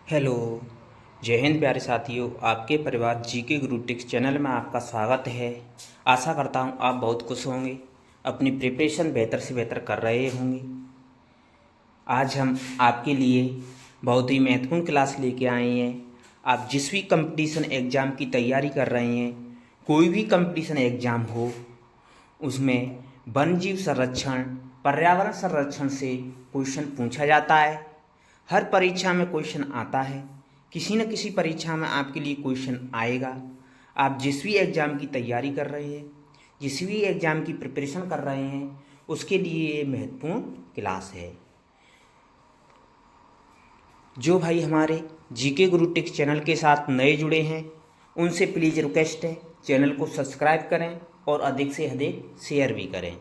Hello. जय हिंद प्यारे साथियों, आपके परिवार जीके गुरु टिक्स चैनल में आपका स्वागत है। आशा करता हूँ आप बहुत खुश होंगे, अपनी प्रिपरेशन बेहतर से बेहतर कर रहे होंगे। आज हम आपके लिए बहुत ही महत्वपूर्ण क्लास लेके आए हैं। आप जिस भी कंपटीशन एग्ज़ाम की तैयारी कर रहे हैं, कोई भी कंपटीशन एग्ज़ाम हो, उसमें वन्यजीव संरक्षण, पर्यावरण संरक्षण से क्वेश्चन पूछा जाता है। हर परीक्षा में क्वेश्चन आता है, किसी न किसी परीक्षा में आपके लिए क्वेश्चन आएगा। आप जिस भी एग्ज़ाम की तैयारी कर रहे हैं, जिस भी एग्ज़ाम की प्रिपरेशन कर रहे हैं, उसके लिए ये महत्वपूर्ण क्लास है। जो भाई हमारे जीके गुरु टिक्स चैनल के साथ नए जुड़े हैं, उनसे प्लीज़ रिक्वेस्ट है चैनल को सब्सक्राइब करें और अधिक से अधिक शेयर भी करें।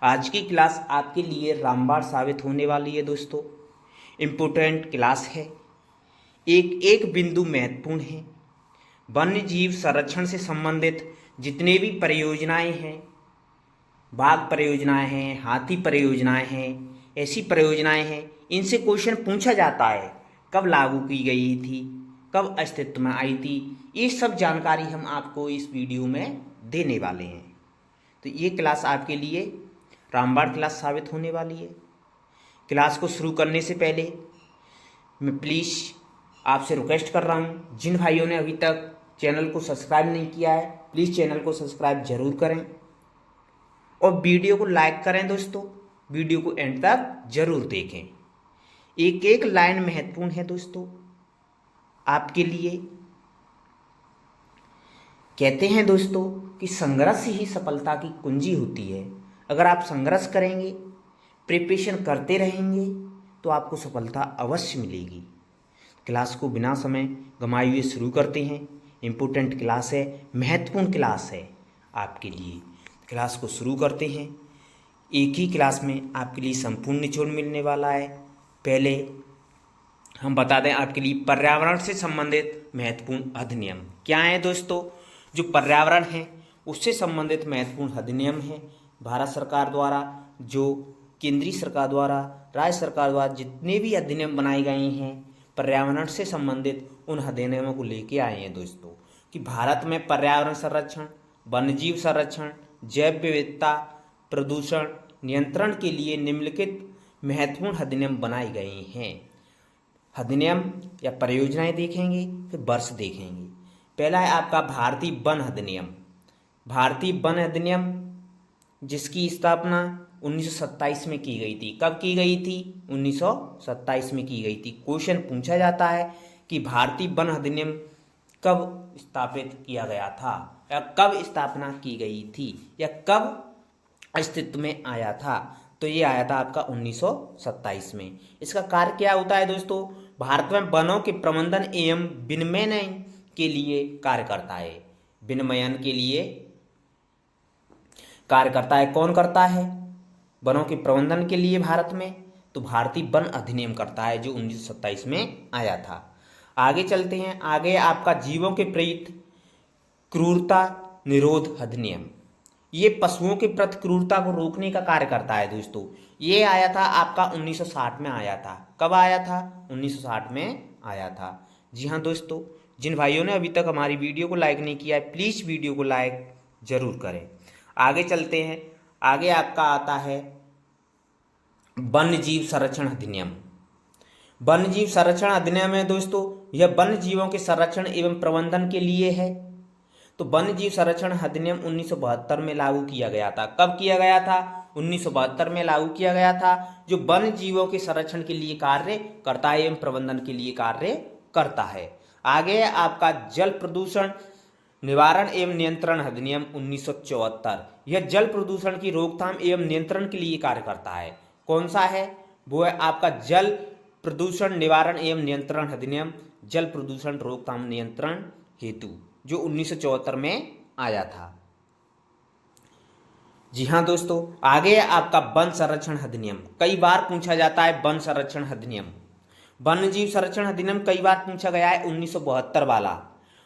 आज की क्लास आपके लिए रामबाण साबित होने वाली है दोस्तों। इम्पोर्टेंट क्लास है, एक एक बिंदु महत्वपूर्ण है। वन्य जीव संरक्षण से संबंधित जितने भी परियोजनाएं हैं, बाघ परियोजनाएं हैं, हाथी परियोजनाएं हैं, ऐसी परियोजनाएं हैं, इनसे क्वेश्चन पूछा जाता है। कब लागू की गई थी, कब अस्तित्व में आई थी, ये सब जानकारी हम आपको इस वीडियो में देने वाले हैं। तो ये क्लास आपके लिए रामबाण क्लास साबित होने वाली है। क्लास को शुरू करने से पहले मैं प्लीज़ आपसे रिक्वेस्ट कर रहा हूँ, जिन भाइयों ने अभी तक चैनल को सब्सक्राइब नहीं किया है, प्लीज़ चैनल को सब्सक्राइब जरूर करें और वीडियो को लाइक करें दोस्तों। वीडियो को एंड तक जरूर देखें, एक एक लाइन महत्वपूर्ण है दोस्तों आपके लिए। कहते हैं दोस्तों कि संघर्ष ही सफलता की कुंजी होती है। अगर आप संघर्ष करेंगे, प्रिपरेशन करते रहेंगे, तो आपको सफलता अवश्य मिलेगी। क्लास को बिना समय गंवाए हुए शुरू करते हैं। इम्पोर्टेंट क्लास है, महत्वपूर्ण क्लास है आपके लिए। क्लास को शुरू करते हैं। एक ही क्लास में आपके लिए संपूर्ण निचोड़ मिलने वाला है। पहले हम बता दें आपके लिए पर्यावरण से संबंधित महत्वपूर्ण अधिनियम क्या है दोस्तों। जो पर्यावरण है उससे संबंधित महत्वपूर्ण अधिनियम है। भारत सरकार द्वारा, जो केंद्रीय सरकार द्वारा, राज्य सरकार द्वारा जितने भी अधिनियम बनाए गए हैं पर्यावरण से संबंधित, उन अधिनियमों को लेके आए हैं दोस्तों कि भारत में पर्यावरण संरक्षण, वन्यजीव संरक्षण, जैव विविधता, प्रदूषण नियंत्रण के लिए निम्नलिखित महत्वपूर्ण अधिनियम बनाए गए हैं। अधिनियम या परियोजनाएं देखेंगे, फिर वर्ष देखेंगे। पहला है आपका भारतीय वन अधिनियम। भारतीय वन अधिनियम जिसकी स्थापना 1927 में की गई थी। कब की गई थी? 1927 में की गई थी। क्वेश्चन पूछा जाता है कि भारतीय वन अधिनियम कब स्थापित किया गया था, या कब स्थापना की गई थी, या कब अस्तित्व में आया था। तो ये आया था आपका 1927 में। इसका कार्य क्या होता है दोस्तों? भारत में वनों के प्रबंधन एवं विनियमन के लिए कार्य करता है। विनियमन के लिए कार्य करता है। कौन करता है? वनों के प्रबंधन के लिए भारत में तो भारतीय वन अधिनियम करता है, जो 1927 में आया था। आगे चलते हैं। आगे आपका जीवों के प्रति क्रूरता निरोध अधिनियम। ये पशुओं के प्रति क्रूरता को रोकने का कार्य करता है दोस्तों। ये आया था आपका 1960 में आया था। कब आया था? 1960 में आया था। जी हाँ दोस्तों, जिन भाइयों ने अभी तक हमारी वीडियो को लाइक नहीं किया है, प्लीज़ वीडियो को लाइक जरूर करें। आगे चलते हैं। आगे आपका आता है वन्य जीव संरक्षण अधिनियम। वन्य जीव संरक्षण अधिनियम है दोस्तों, यह वन्य जीवों के संरक्षण एवं प्रबंधन के लिए है। तो वन्य जीव संरक्षण अधिनियम 1972 में लागू किया गया था। कब किया गया था? 1972 में लागू किया गया था, जो वन्य जीवों के संरक्षण के लिए कार्य करता है एवं प्रबंधन के लिए कार्य करता है। आगे आपका जल प्रदूषण निवारण एवं नियंत्रण अधिनियम 1974। यह जल प्रदूषण की रोकथाम एवं नियंत्रण के लिए कार्य करता है। कौन सा है? वो है आपका जल प्रदूषण निवारण एवं नियंत्रण अधिनियम, जल प्रदूषण रोकथाम नियंत्रण हेतु, जो 1974 में आया था। जी हाँ दोस्तों, आगे आपका वन संरक्षण अधिनियम। कई बार पूछा जाता है वन संरक्षण अधिनियम। वन्य जीव संरक्षण अधिनियम कई बार पूछा गया है, 1972 वाला,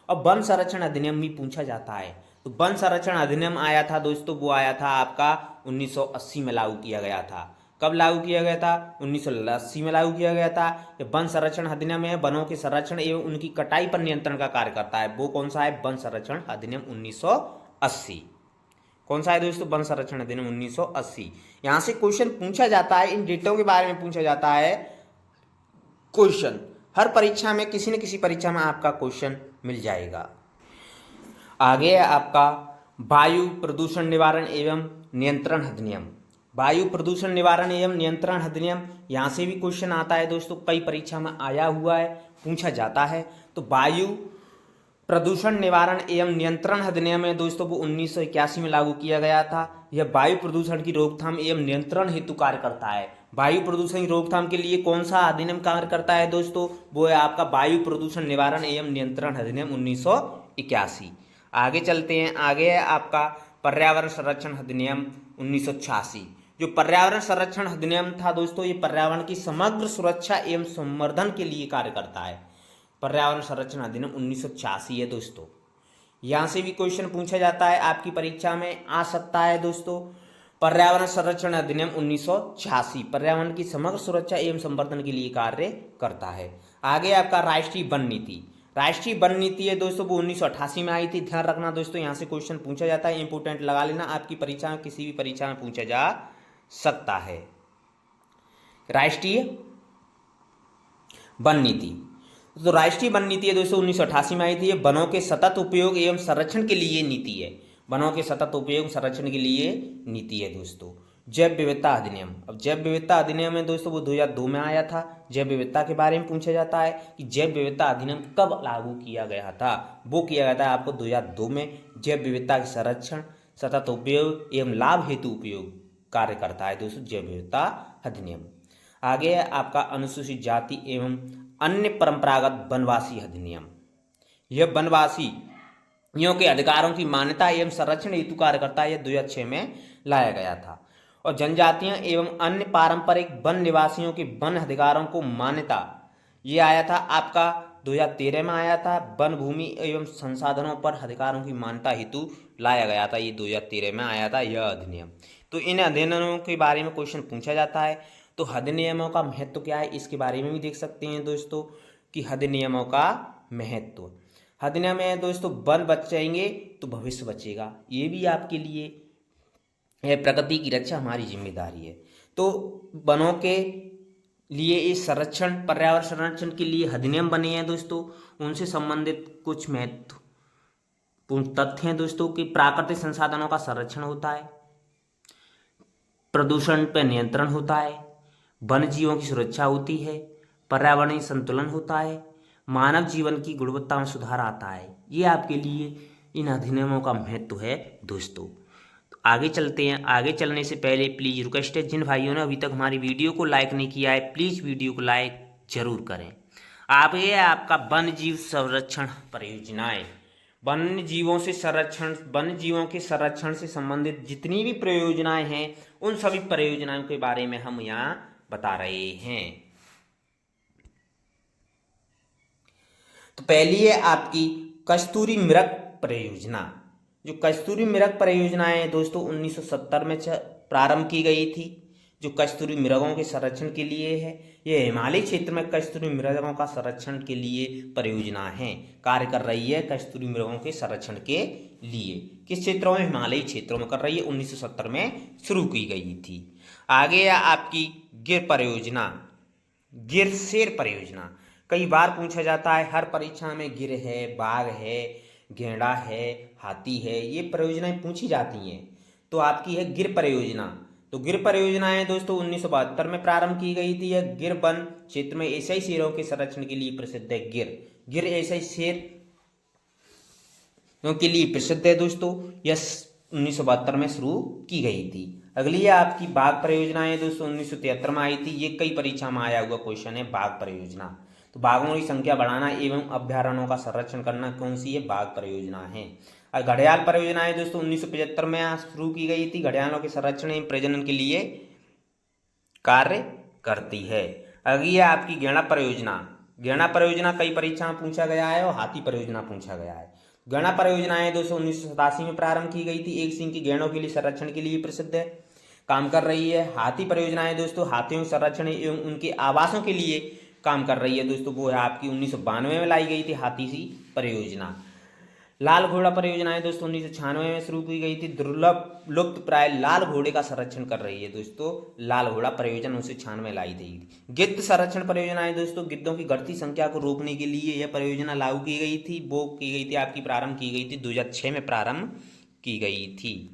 और वन संरक्षण अधिनियम भी पूछा जाता है। तो वन संरक्षण अधिनियम आया था दोस्तों, वो आया था आपका 1980 में लागू किया गया था। कब लागू किया गया था? 1980 में लागू किया गया था। ये वन संरक्षण अधिनियम है, वनों के संरक्षण एवं उनकी कटाई पर नियंत्रण का कार्य करता है। वो कौन सा है? वन संरक्षण अधिनियम 1980। कौन सा है दोस्तों? वन संरक्षण अधिनियम 1980। यहाँ से क्वेश्चन पूछा जाता है, इन डेटों के बारे में पूछा जाता है क्वेश्चन। हर परीक्षा में, किसी न किसी परीक्षा में आपका क्वेश्चन मिल जाएगा। आगे है आपका वायु प्रदूषण निवारण एवं नियंत्रण अधिनियम। वायु प्रदूषण निवारण एवं नियंत्रण अधिनियम, यहाँ से भी क्वेश्चन आता है दोस्तों, कई परीक्षा में आया हुआ है, पूछा जाता है। तो वायु प्रदूषण निवारण एवं नियंत्रण अधिनियम है दोस्तों, वो 1981 में लागू किया गया था। यह वायु प्रदूषण की रोकथाम एवं नियंत्रण हेतु कार्य करता है। वायु प्रदूषण की रोकथाम के लिए कौन सा अधिनियम कार्य करता है दोस्तों? वो है आपका वायु प्रदूषण निवारण एवं नियंत्रण अधिनियम 1981। आगे चलते हैं, आगे है आपका पर्यावरण संरक्षण अधिनियम 1986। जो पर्यावरण संरक्षण अधिनियम था दोस्तों, ये पर्यावरण की समग्र सुरक्षा एवं संवर्धन के लिए कार्य करता है। पर्यावरण संरक्षण अधिनियम 1986 है दोस्तों। यहाँ से भी क्वेश्चन पूछा जाता है, आपकी परीक्षा में आ सकता है दोस्तों। पर्यावरण संरक्षण अधिनियम 1986 पर्यावरण की समग्र सुरक्षा एवं संवर्धन के लिए कार्य करता है। आगे आपका राष्ट्रीय वन नीति। राष्ट्रीय वन नीति है दोस्तों, वो 1988 में आई थी। ध्यान रखना दोस्तों, यहाँ से क्वेश्चन पूछा जाता है, इंपोर्टेंट लगा लेना, आपकी परीक्षा में, किसी भी परीक्षा में पूछा जा सकता है। राष्ट्रीय वन नीति, तो राष्ट्रीय वन नीति है दोस्तों 1988 में आई थी। ये वनों के सतत उपयोग एवं संरक्षण के लिए नीति है। वनों के सतत उपयोग संरक्षण के लिए नीति है दोस्तों। जैव विविधता अधिनियम, अब जैव विविधता अधिनियम है दोस्तों, वो 2002 में आया था। जैव विविधता के बारे में पूछा जाता है कि जैव विविधता अधिनियम कब लागू किया गया था? वो किया गया था आपको 2002 में। जैव विविधता के संरक्षण, सतत उपयोग एवं लाभ हेतु उपयोग कार्य करता है दोस्तों जैव विविधता अधिनियम। आगे है आपका अनुसूचित जाति एवं अन्य परंपरागत वनवासी अधिनियम। यह वनवासियों के अधिकारों की मान्यता एवं संरक्षण हेतु कार्य करता है। यह 2006 में लाया गया था। और जनजातियां एवं अन्य पारंपरिक वन निवासियों के वन अधिकारों को मान्यता, ये आया था आपका 2013 में आया था। वन भूमि एवं संसाधनों पर अधिकारों की मान्यता हेतु लाया गया था, ये 2013 में आया था यह अधिनियम। तो इन अधिनियमों के बारे में क्वेश्चन पूछा जाता है। तो अधिनियमों का महत्व क्या है, इसके बारे में भी देख सकते हैं दोस्तों कि अधिनियमों का महत्व। अधिनियम है दोस्तों, वन बचेंगे तो भविष्य बचेगा, ये भी आपके लिए है। प्रकृति की रक्षा हमारी जिम्मेदारी है। तो वनों के लिए इस संरक्षण, पर्यावरण संरक्षण के लिए अधिनियम बने हैं दोस्तों। उनसे संबंधित कुछ महत्वपूर्ण तथ्य हैं दोस्तों कि प्राकृतिक संसाधनों का संरक्षण होता है, प्रदूषण पर नियंत्रण होता है, वन जीवों की सुरक्षा होती है, पर्यावरणीय संतुलन होता है, मानव जीवन की गुणवत्ता में सुधार आता है। ये आपके लिए इन अधिनियमों का महत्व है दोस्तों। तो आगे चलते हैं। आगे चलने से पहले प्लीज़ रिक्वेस्ट है, जिन भाइयों ने अभी तक हमारी वीडियो को लाइक नहीं किया है, प्लीज़ वीडियो को लाइक जरूर करें। आप ये आपका वन जीव संरक्षण परियोजनाएं, वन्य जीवों से संरक्षण, वन्य जीवों के संरक्षण से संबंधित जितनी भी परियोजनाएं हैं, उन सभी परियोजनाओं के बारे में हम यहाँ बता रहे हैं। तो पहली है आपकी कस्तूरी मृग परियोजना। जो कस्तूरी मृग परियोजना है दोस्तों 1970 में प्रारंभ की गई थी, जो कस्तूरी मृगों के संरक्षण के लिए है। ये हिमालय क्षेत्र में कस्तूरी मृगों का संरक्षण के लिए परियोजना है, कार्य कर रही है कस्तूरी मृगों के संरक्षण के लिए। किस क्षेत्रों में? हिमालयी क्षेत्रों में कर रही है। 1970 में शुरू की गई थी। आगे है आपकी गिर परियोजना, गिर शेर परियोजना। कई बार पूछा जाता है, हर परीक्षा में गिर है, बाघ है, गेंडा है, हाथी है, ये परियोजनाएं पूछी जाती हैं। तो आपकी है गिर परियोजना। तो गिर परियोजना है दोस्तों 1972 में प्रारंभ की गई थी। यह गिर वन क्षेत्र में एशियाई शेरों के संरक्षण के लिए प्रसिद्ध है। गिर एशियाई शेर के लिए प्रसिद्ध है दोस्तों। यह 1972 में शुरू की गई थी। अगली है आपकी बाघ परियोजना है दोस्तों 1973 में आई थी। ये कई परीक्षा में आया हुआ क्वेश्चन है, बाघ परियोजना। तो बाघों की संख्या बढ़ाना एवं अभ्यारण्यों का संरक्षण करना कौन सी है? बाघ परियोजना है। और घड़ियाल परियोजना है दोस्तों 1975 में शुरू की गई थी। घड़ियालों के संरक्षण एवं प्रजनन के लिए कार्य करती है। अगली है आपकी गैंडा परियोजना। गैंडा परियोजना कई परीक्षा में पूछा गया है और हाथी परियोजना पूछा गया है। गैंडा परियोजना है दोस्तों 1987 में प्रारंभ की गई थी। एक सींग की गैंडों के लिए संरक्षण के लिए प्रसिद्ध है। काम कर रही है। हाथी परियोजना है दोस्तों, हाथियों के संरक्षण एवं उनके आवासों के लिए काम कर रही है दोस्तों, वो है आपकी 1992 में लाई गई थी हाथी सी परियोजना। लाल घोड़ा परियोजना है दोस्तों 1996 में शुरू की गई थी, दुर्लभ लुप्त प्राय लाल घोड़े का संरक्षण कर रही है दोस्तों, लाल घोड़ा परियोजना 1996 में लाई गई थी। गिद्ध संरक्षण परियोजना है दोस्तों, गिद्धों की घटती संख्या को रोकने के लिए यह परियोजना लागू की गई थी, वो की गई थी आपकी प्रारंभ की गई थी 2006 में प्रारंभ की गई थी।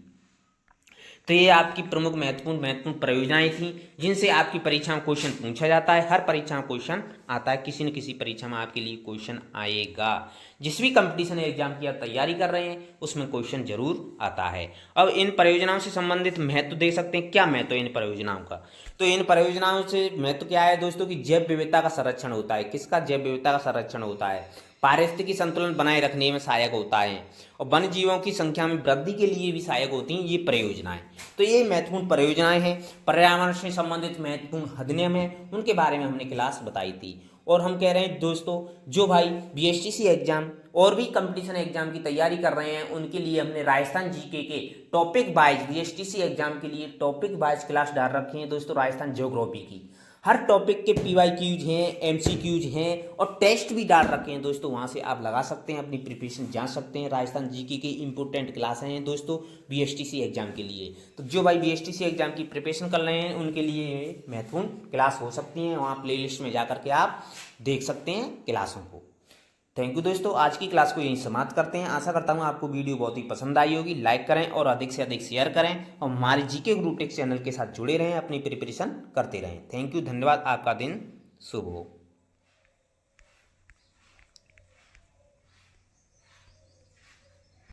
तो ये आपकी प्रमुख महत्वपूर्ण परियोजनाएं थी जिनसे आपकी परीक्षा में क्वेश्चन पूछा जाता है। हर परीक्षा में क्वेश्चन आता है, किसी न किसी परीक्षा में आपके लिए क्वेश्चन आएगा। जिस भी कंपटीशन एग्जाम की आप तैयारी कर रहे हैं उसमें क्वेश्चन जरूर आता है। अब इन परियोजनाओं से संबंधित महत्व देख सकते हैं, क्या महत्व है इन परियोजनाओं का। तो इन परियोजनाओं से महत्व क्या है दोस्तों कि जैव विविधता का संरक्षण होता है। किसका? जैव विविधता का संरक्षण होता है। पारिस्थितिकी संतुलन बनाए रखने में सहायक होता है और वन्य जीवों की संख्या में वृद्धि के लिए भी सहायक होती हैं ये परियोजनाएं। तो ये महत्वपूर्ण परियोजनाएं हैं। पर्यावरण से संबंधित महत्वपूर्ण अधिनियम है, उनके बारे में हमने क्लास बताई थी। और हम कह रहे हैं दोस्तों जो भाई बीएसटीसी एग्जाम और भी कंपटीशन एग्जाम की तैयारी कर रहे हैं उनके लिए हमने राजस्थान जीके के टॉपिक वाइज बीएसटीसी एग्जाम के लिए टॉपिक वाइज क्लास डाल रखी है दोस्तों, राजस्थान ज्योग्राफी की। हर टॉपिक के पीवाईक्यूज हैं, एमसीक्यूज हैं और टेस्ट भी डाल रखे हैं दोस्तों, वहाँ से आप लगा सकते हैं, अपनी प्रिपरेशन जान सकते हैं। राजस्थान जीके की इंपॉर्टेंट क्लासें हैं दोस्तों बीएसटीसी एग्जाम के लिए। तो जो भाई बीएसटीसी एग्जाम की प्रिपरेशन कर रहे हैं उनके लिए महत्वपूर्ण क्लास हो सकती हैं, वहाँ प्लेलिस्ट में जा करके आप देख सकते हैं क्लासों को। थैंक यू दोस्तों, आज की क्लास को यहीं समाप्त करते हैं। आशा करता हूँ आपको वीडियो बहुत ही पसंद आई होगी। लाइक करें और अधिक से अधिक शेयर करें और हमारे जीके गुरु टेक चैनल के साथ जुड़े रहें, अपनी प्रिपरेशन करते रहें। थैंक यू, धन्यवाद। आपका दिन शुभ हो।